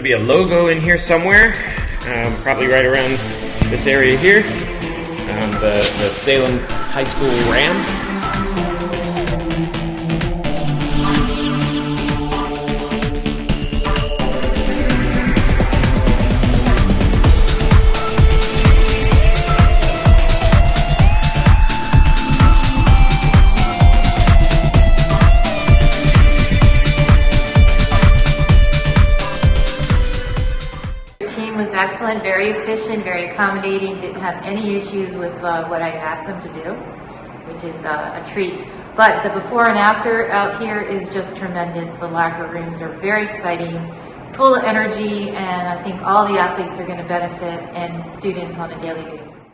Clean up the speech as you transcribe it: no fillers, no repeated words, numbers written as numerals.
be a logo in here somewhere, probably right around this area here. The Salem High School Ram. Was excellent, very efficient, very accommodating, didn't have any issues with what I asked them to do, which is a treat. But the before and after out here is just tremendous. The locker rooms are very exciting, full of energy, and I think all the athletes are going to benefit and students on a daily basis.